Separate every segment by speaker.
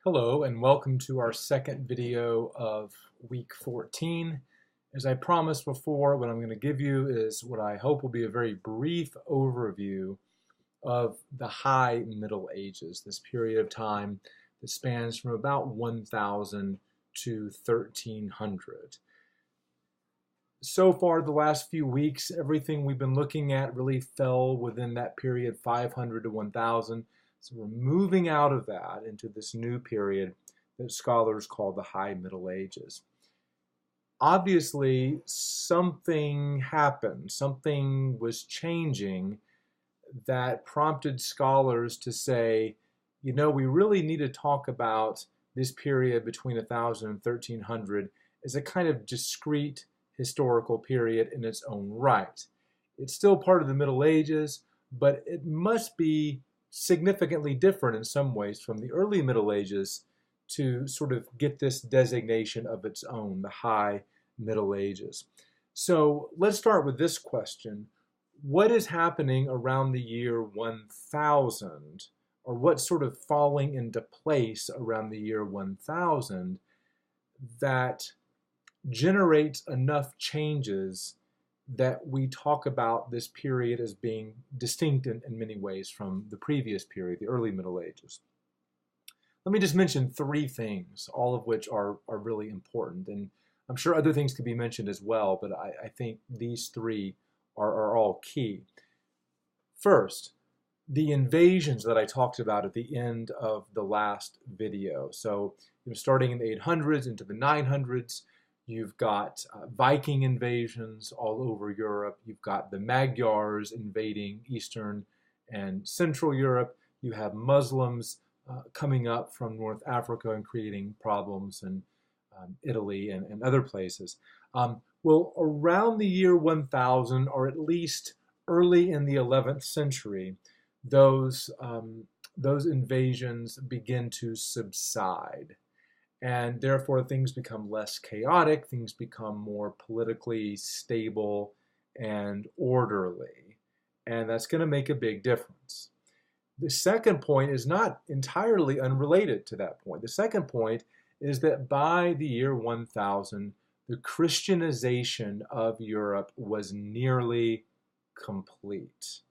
Speaker 1: Hello and welcome to our second video of week 14. As I promised before, what I'm going to give you is what I hope will be a very brief overview of the High Middle Ages, this period of time that spans from about 1000 to 1300. So far, the last few weeks, everything we've been looking at really fell within that period 500 to 1000. So we're moving out of that into this new period that scholars call the High Middle Ages. Obviously, something happened, something was changing that prompted scholars to say, you know, we really need to talk about this period between 1000 and 1300 as a kind of discrete historical period in its own right. It's still part of the Middle Ages, but it must be significantly different in some ways from the early Middle Ages to sort of get this designation of its own, the High Middle Ages. So let's start with this question. What is happening around the year 1000, or what's sort of falling into place around the year 1000 that generates enough changes that we talk about this period as being distinct in many ways from the previous period, the early Middle Ages? Let me just mention three things, all of which are really important. And I'm sure other things could be mentioned as well, but I think these three are all key. First, the invasions that I talked about at the end of the last video. So, starting in the 800s into the 900s, you've got Viking invasions all over Europe. You've got the Magyars invading Eastern and Central Europe. You have Muslims coming up from North Africa and creating problems in Italy and other places. Well, around the year 1000, or at least early in the 11th century, those invasions begin to subside. And therefore, things become less chaotic, things become more politically stable and orderly. And that's going to make a big difference. The second point is not entirely unrelated to that point. The second point is that by the year 1000, the Christianization of Europe was nearly complete.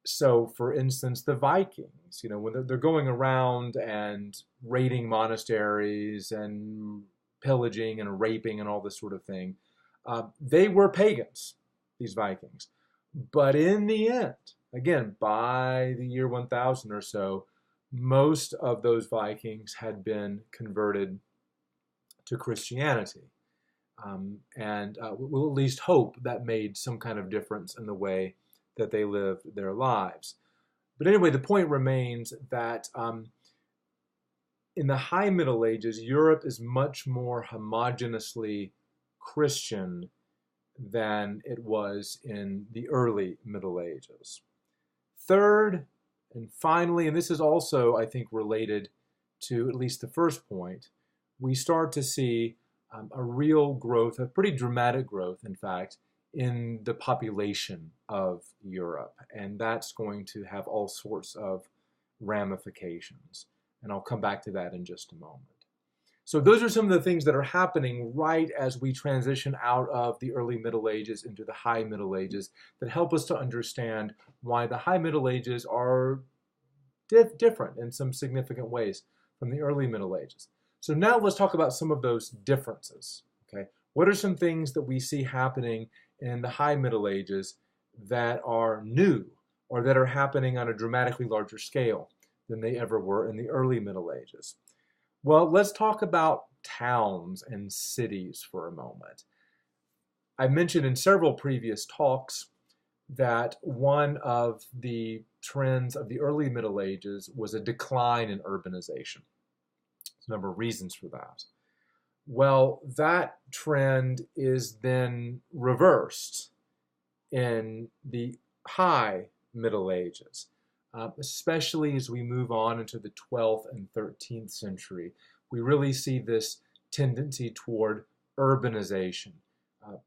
Speaker 1: So, for instance, the Vikings, when they're going around and raiding monasteries and pillaging and raping and all this sort of thing, they were pagans, these Vikings. But in the end, again, by the year 1000 or so, most of those Vikings had been converted to Christianity. And we'll at least hope that made some kind of difference in the way that they lived their lives. But anyway, the point remains that in the High Middle Ages, Europe is much more homogeneously Christian than it was in the early Middle Ages. Third, and finally, and this is also, I think, related to at least the first point, we start to see a real growth, a pretty dramatic growth, in fact, in the population of Europe. And that's going to have all sorts of ramifications. And I'll come back to that in just a moment. So those are some of the things that are happening right as we transition out of the early Middle Ages into the High Middle Ages that help us to understand why the High Middle Ages are different in some significant ways from the early Middle Ages. So now let's talk about some of those differences. Okay, what are some things that we see happening in the High Middle Ages that are new or that are happening on a dramatically larger scale than they ever were in the early Middle Ages? Well, let's talk about towns and cities for a moment. I mentioned in several previous talks that one of the trends of the early Middle Ages was a decline in urbanization. There's a number of reasons for that. Well, that trend is then reversed in the High Middle Ages, especially as we move on into the 12th and 13th century. We really see this tendency toward urbanization.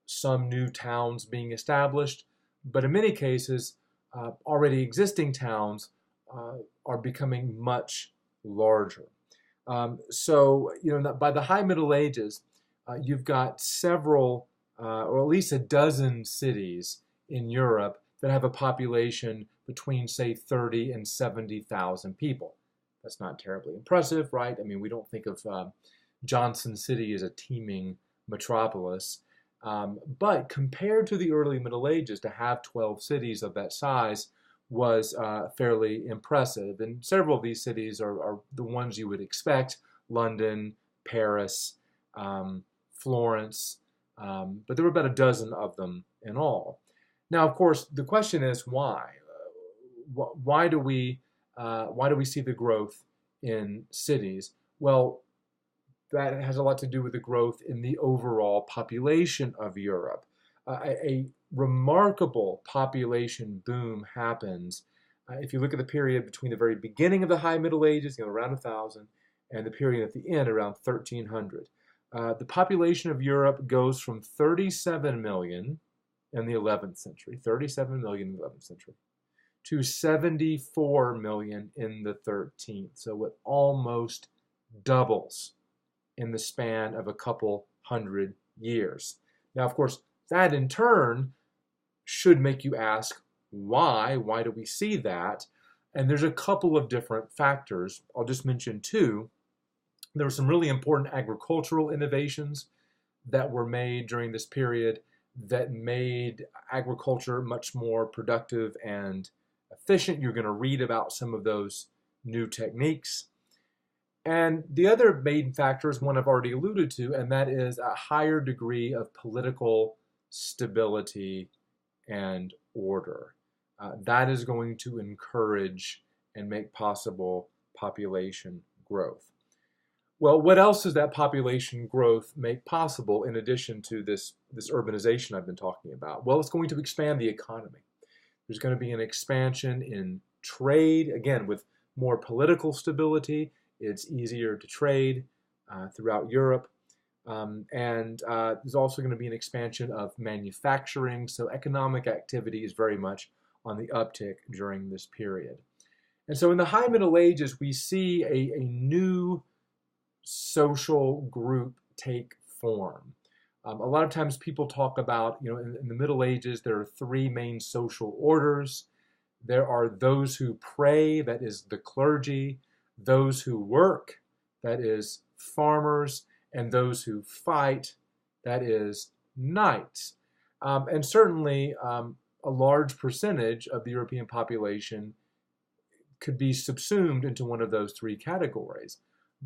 Speaker 1: Some new towns being established, but in many cases, already existing towns are becoming much larger. So, by the High Middle Ages, you've got several, or at least a dozen cities in Europe that have a population between, say, 30 and 70,000 people. That's not terribly impressive, right? I mean, we don't think of Johnson City as a teeming metropolis. But compared to the early Middle Ages, to have 12 cities of that size was fairly impressive. And several of these cities are the ones you would expect: London, Paris, Florence, but there were about a dozen of them in all. Now, of course, the question is why? Why do we see the growth in cities? Well, that has a lot to do with the growth in the overall population of Europe. A remarkable population boom happens if you look at the period between the very beginning of the High Middle Ages, around 1000, and the period at the end, around 1300. The population of Europe goes from 37 million in the 11th century, 37 million in the 11th century, to 74 million in the 13th. So it almost doubles in the span of a couple hundred years. Now, of course, that in turn should make you ask, why? Why do we see that? And there's a couple of different factors. I'll just mention two. There were some really important agricultural innovations that were made during this period that made agriculture much more productive and efficient. You're going to read about some of those new techniques. And the other main factor is one I've already alluded to, and that is a higher degree of political stability and order. That is going to encourage and make possible population growth. Well, what else does that population growth make possible in addition to this urbanization I've been talking about? Well, it's going to expand the economy. There's going to be an expansion in trade, again, with more political stability. It's easier to trade throughout Europe. And there's also going to be an expansion of manufacturing. So economic activity is very much on the uptick during this period. And so in the High Middle Ages, we see a new social group take form. A lot of times people talk about, in the Middle Ages, there are three main social orders. There are those who pray, that is the clergy, those who work, that is farmers, and those who fight, that is knights. And certainly a large percentage of the European population could be subsumed into one of those three categories.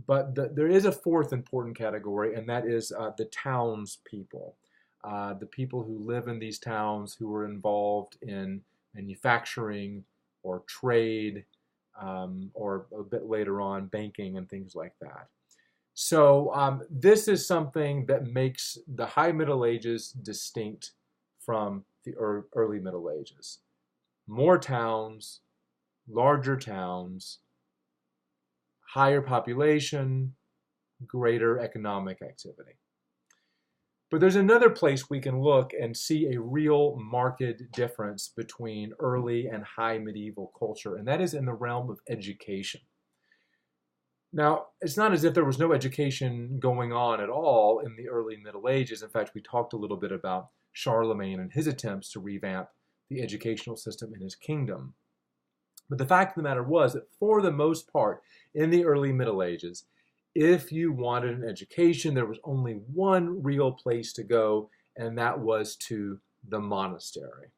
Speaker 1: But there is a fourth important category, and that is the townspeople, the people who live in these towns who are involved in manufacturing or trade, or a bit later on, banking and things like that. So this is something that makes the High Middle Ages distinct from the early Middle Ages. More towns, larger towns, higher population, greater economic activity. But there's another place we can look and see a real marked difference between early and high medieval culture, and that is in the realm of education. Now, it's not as if there was no education going on at all in the early Middle Ages. In fact, we talked a little bit about Charlemagne and his attempts to revamp the educational system in his kingdom. But the fact of the matter was that for the most part, in the early Middle Ages, if you wanted an education, there was only one real place to go, and that was to the monastery.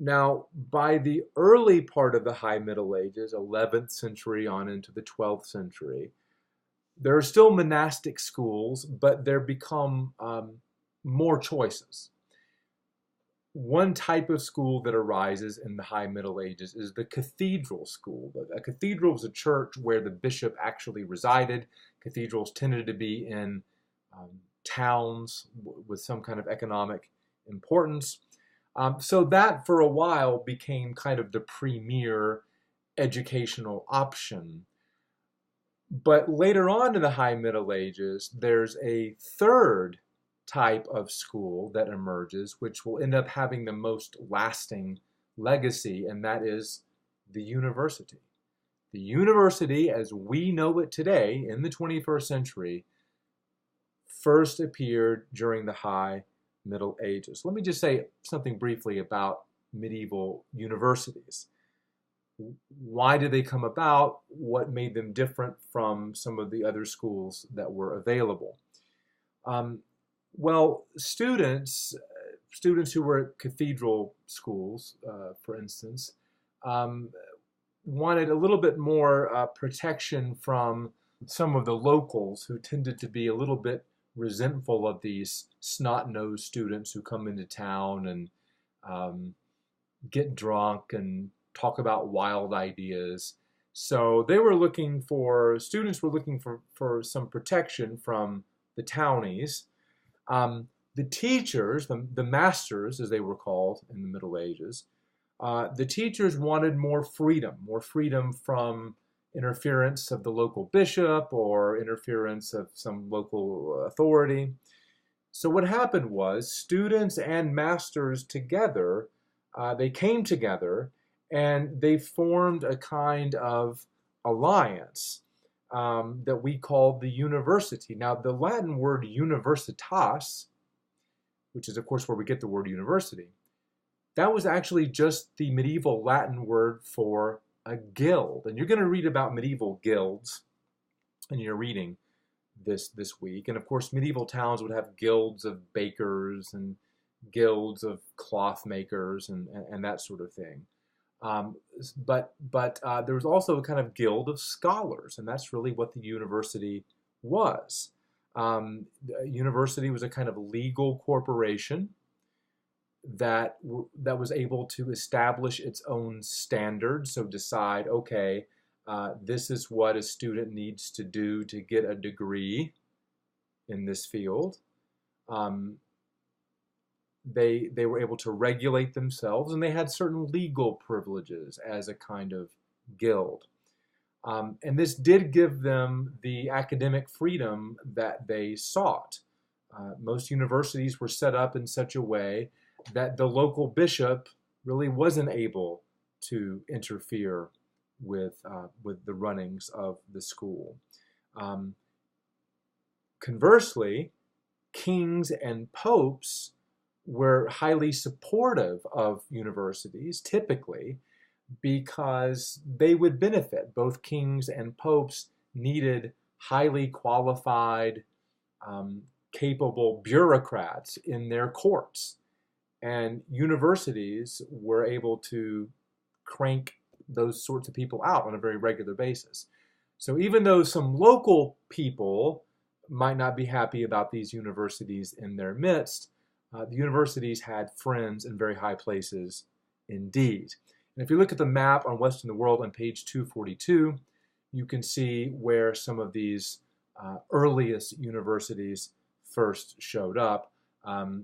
Speaker 1: Now, by the early part of the High Middle Ages, 11th century on into the 12th century, there are still monastic schools, but there become more choices. One type of school that arises in the High Middle Ages is the cathedral school. A cathedral was a church where the bishop actually resided. Cathedrals tended to be in towns with some kind of economic importance. So that, for a while, became kind of the premier educational option. But later on in the High Middle Ages, there's a third type of school that emerges, which will end up having the most lasting legacy, and that is the university. The university, as we know it today in the 21st century, first appeared during the High Middle Ages. Let me just say something briefly about medieval universities. Why did they come about? What made them different from some of the other schools that were available? Well, students who were at cathedral schools, for instance, wanted a little bit more protection from some of the locals who tended to be a little bit resentful of these snot-nosed students who come into town and get drunk and talk about wild ideas. So students were looking for some protection from the townies. The teachers, the masters as they were called in the Middle Ages, the teachers wanted more freedom from interference of the local bishop or interference of some local authority. So what happened was students and masters together, they came together and they formed a kind of alliance that we called the university. Now, the Latin word universitas, which is, of course, where we get the word university, that was actually just the medieval Latin word for a guild. And you're going to read about medieval guilds in your reading this week. And, of course, medieval towns would have guilds of bakers and guilds of cloth makers and that sort of thing. But there was also a kind of guild of scholars, and that's really what the university was. The university was a kind of legal corporation that was able to establish its own standards, so decide, okay, this is what a student needs to do to get a degree in this field. They were able to regulate themselves, and they had certain legal privileges as a kind of guild. And this did give them the academic freedom that they sought. Most universities were set up in such a way that the local bishop really wasn't able to interfere with the runnings of the school. Conversely, kings and popes were highly supportive of universities, typically, because they would benefit. Both kings and popes needed highly qualified, capable bureaucrats in their courts. And universities were able to crank those sorts of people out on a very regular basis. So even though some local people might not be happy about these universities in their midst, the universities had friends in very high places indeed. And if you look at the map on West in the World on page 242, you can see where some of these earliest universities first showed up.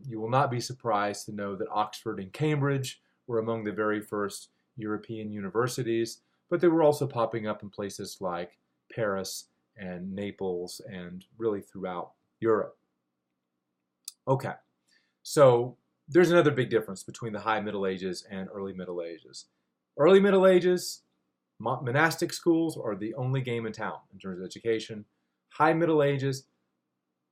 Speaker 1: You will not be surprised to know that Oxford and Cambridge were among the very first European universities, but they were also popping up in places like Paris and Naples and really throughout Europe. Okay, so there's another big difference between the High Middle Ages and Early Middle Ages. Early Middle Ages, monastic schools are the only game in town in terms of education. High Middle Ages,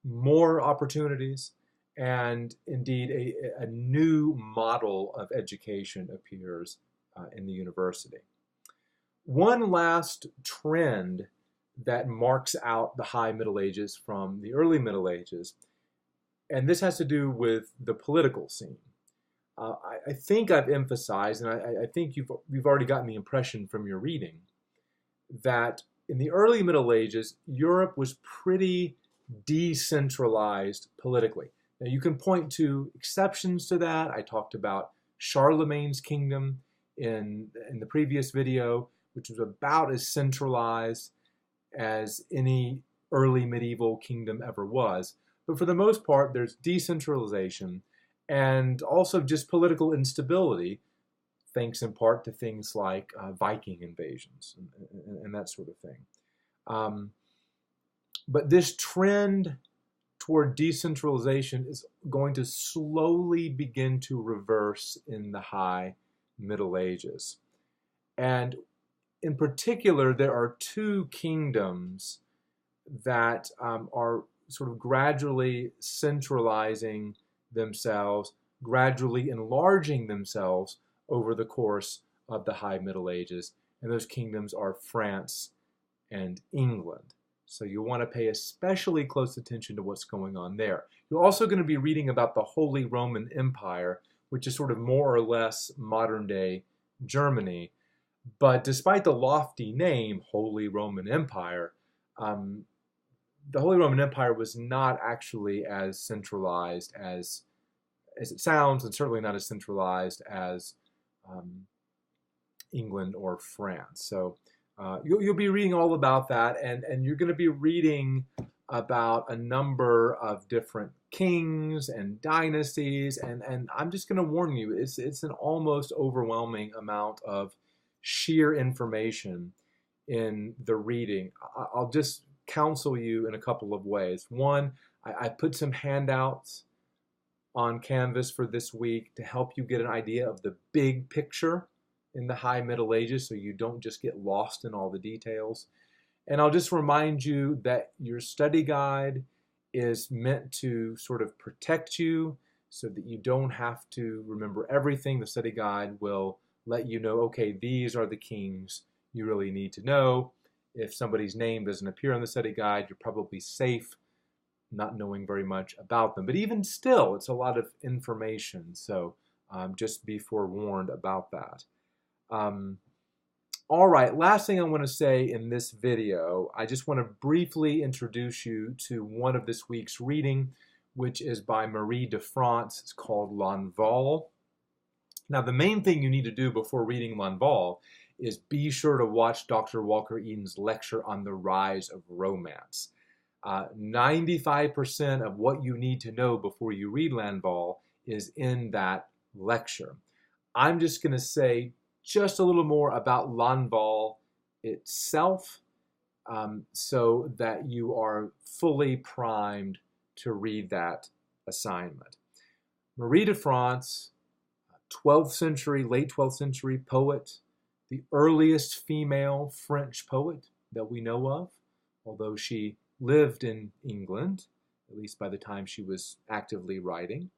Speaker 1: more opportunities, and indeed a new model of education appears in the university. One last trend that marks out the High Middle Ages from the Early Middle Ages, and this has to do with the political scene. I think I've emphasized, and I think you've already gotten the impression from your reading, that in the early Middle Ages, Europe was pretty decentralized politically. Now you can point to exceptions to that. I talked about Charlemagne's kingdom in the previous video, which was about as centralized as any early medieval kingdom ever was. But for the most part, there's decentralization and also just political instability, thanks in part to things like Viking invasions and that sort of thing. But this trend toward decentralization is going to slowly begin to reverse in the High Middle Ages. And in particular, there are two kingdoms that are sort of gradually centralizing themselves, gradually enlarging themselves over the course of the High Middle Ages. And those kingdoms are France and England. So you'll want to pay especially close attention to what's going on there. You're also going to be reading about the Holy Roman Empire, which is sort of more or less modern day Germany. But despite the lofty name, Holy Roman Empire, the Holy Roman Empire was not actually as centralized as it sounds, and certainly not as centralized as England or France. So you'll be reading all about that, and you're going to be reading about a number of different kings and dynasties, and I'm just going to warn you, it's an almost overwhelming amount of sheer information in the reading. I'll just counsel you in a couple of ways. One, I put some handouts on Canvas for this week to help you get an idea of the big picture in the High Middle Ages so you don't just get lost in all the details. And I'll just remind you that your study guide is meant to sort of protect you so that you don't have to remember everything. The study guide will let you know, okay, these are the kings you really need to know. If somebody's name doesn't appear on the study guide, you're probably safe not knowing very much about them. But even still, it's a lot of information, so just be forewarned about that. All right, last thing I want to say in this video, I just want to briefly introduce you to one of this week's reading, which is by Marie de France. It's called L'Envol. Now, the main thing you need to do before reading L'Envol is be sure to watch Dr. Walker Eden's lecture on the rise of romance. 95% of what you need to know before you read L'Envol is in that lecture. I'm just going to say just a little more about L'Envol itself so that you are fully primed to read that assignment. Marie de France, 12th century, late 12th century poet, the earliest female French poet that we know of, although she lived in England, at least by the time she was actively writing.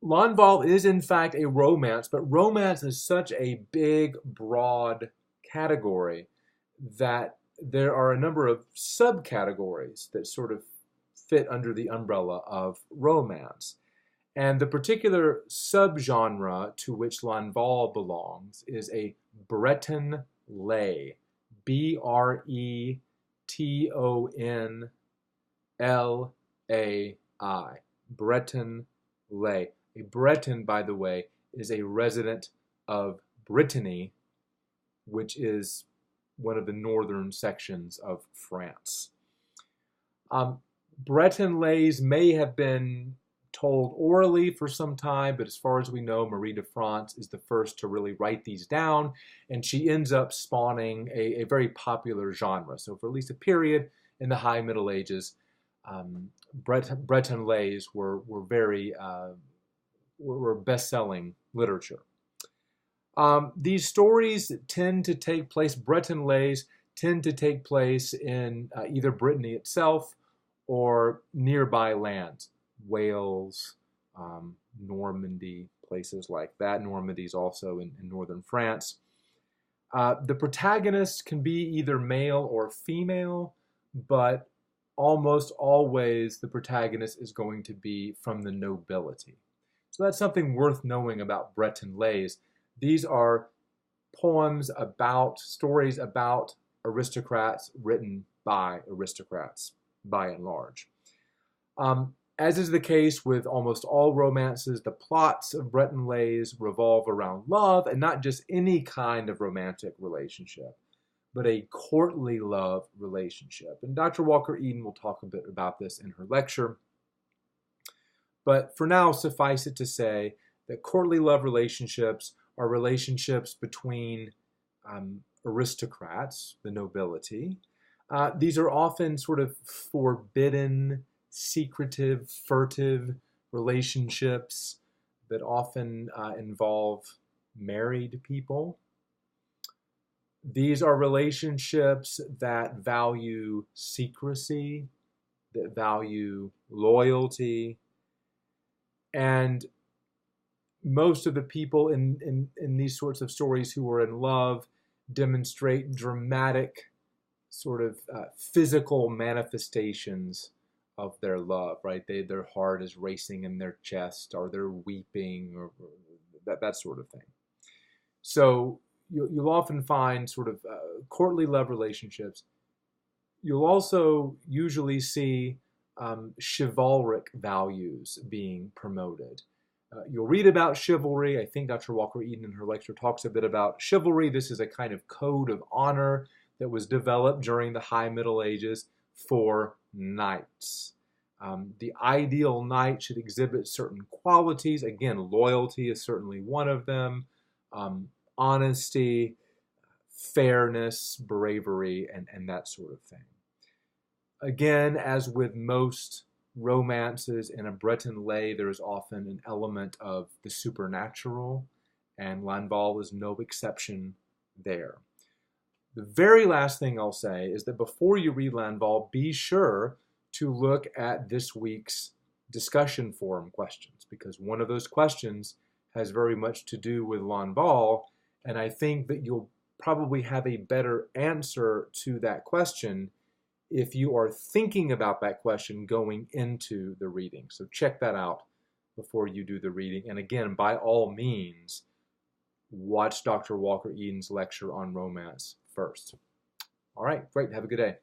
Speaker 1: L'Envol is in fact a romance, but romance is such a big, broad category that there are a number of subcategories that sort of fit under the umbrella of romance. And the particular subgenre to which L'Envol belongs is a Breton lay, Bretonlai. Breton lay. A Breton, by the way, is a resident of Brittany, which is one of the northern sections of France. Breton lays may have been told orally for some time, but as far as we know, Marie de France is the first to really write these down, and she ends up spawning a very popular genre. So for at least a period in the High Middle Ages, Breton lays were best-selling literature. These stories tend to take place, Breton lays tend to take place in either Brittany itself or nearby lands. Wales, Normandy, places like that. Normandy is also in northern France. The protagonist can be either male or female, but almost always the protagonist is going to be from the nobility. So that's something worth knowing about Breton lays. These are poems about, stories about aristocrats written by aristocrats, by and large. As is the case with almost all romances, the plots of Breton lays revolve around love, and not just any kind of romantic relationship, but a courtly love relationship. And Dr. Walker Eden will talk a bit about this in her lecture. But for now, suffice it to say that courtly love relationships are relationships between aristocrats, the nobility. These are often sort of forbidden, secretive, furtive relationships that often involve married people. These are relationships that value secrecy, that value loyalty, and most of the people in these sorts of stories who are in love demonstrate dramatic sort of physical manifestations of their love, right? Their heart is racing in their chest, or they're weeping, or that sort of thing. So you'll often find sort of courtly love relationships. You'll also usually see chivalric values being promoted. You'll read about chivalry. I think Dr. Walker Eden in her lecture talks a bit about chivalry. This is a kind of code of honor that was developed during the High Middle Ages for knights. The ideal knight should exhibit certain qualities. Again, loyalty is certainly one of them. Honesty, fairness, bravery, and that sort of thing. Again, as with most romances in a Breton lay, there is often an element of the supernatural, and Lanval is no exception there. The very last thing I'll say is that before you read Lanval, be sure to look at this week's discussion forum questions, because one of those questions has very much to do with Lanval, and I think that you'll probably have a better answer to that question if you are thinking about that question going into the reading. So check that out before you do the reading. And again, by all means, watch Dr. Walker Eden's lecture on romance first. All right, great. Have a good day.